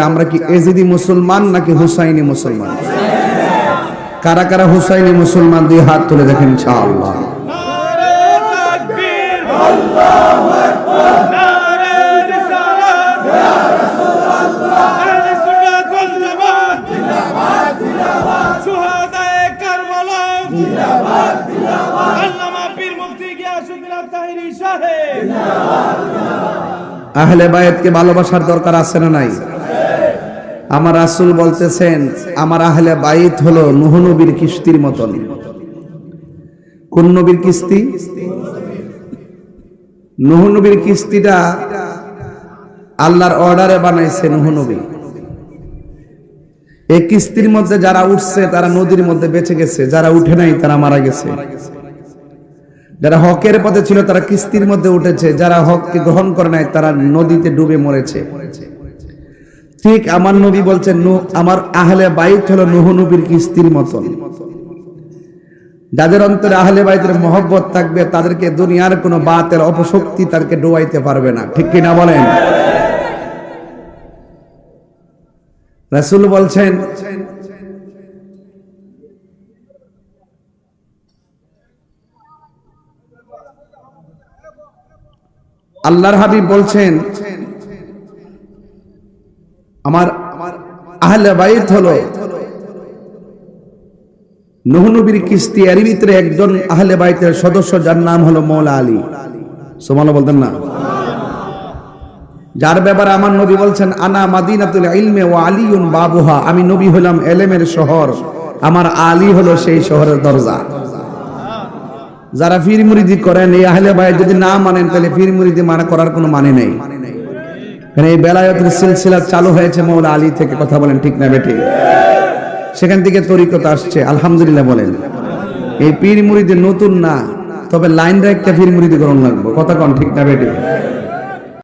আমরা কি এজিদি মুসলমান নাকি হুসাইনি মুসলমান? কারা কারা হুসাইনি মুসলমান দুই হাত তুলে দেখেন ইনশাআল্লাহ। আহলে বায়াতকে ভালোবাসার দরকার আছে না নাই? আমার রাসূল বলতেছেন আমার আহলে বাইত হলো নূহ নবীর কিস্তির মতন। কোন নবীর কিস্তি? নূহ নবীর কিস্তিটা আল্লাহর অর্ডারে বানাইছে নূহ নবী। এই কিস্তির মধ্যে যারা উঠছে তারা নদীর মধ্যে বেঁচে গেছে, যারা উঠে নাই তারা মারা গেছে। যারা হকের পথে ছিল তারা কিস্তির মধ্যে উঠেছে, যারা হককে গ্রহণ করে নাই তারা নদীতে ডুবে মরেছে। ঠিক আমার নবী বলছেন আমার আহলে বাইত হলো নূহ নবীর কিস্তির মতন। যাদের অন্তরে আহলে বাইতের মহব্বত থাকবে তাদেরকে দুনিয়ার কোনো বাতের অপশক্তি তাদেরকে ডুবাইতে পারবে না। ঠিক কিনা বলেন? রাসূল বলছেন আল্লাহর হাবিব বলছেন আমার আহলে বাইত হলো নূহ নবীর কিস্তি। এর ভিতরে একজন আহলে বাইতের সদস্য যার নাম হলো মওলা আলী। সুবহানাল্লাহ বলতেন না? যার ব্যাপারে আমার নবী বলছেন আনা মাদিনাতুল ইলমি ওয়া আলিয়ুন বাবুহা, আমি নবী হলাম ইলমের শহর, আমার আলী হলো সেই শহরের দরজা। যারা পীর মুরিদি করেন এই আহলে বাইত যদি না মানেন তাহলে পীর মুরিদি মানা করার কোনো মানে নেই। কারণ এই বেলায়েতের সিলসিলা চালু হয়েছে মওলা আলী থেকে। কথা বলেন ঠিক না বেটি? সেখান থেকে তরিকত আসছে, আলহামদুলিল্লাহ বলেন। এই পীর মুরিদি নতুন না, তবে লাইন রাখতে পীর মুরিদি গ্রহণ লাগবে। কথা কোন ঠিক না বেটি?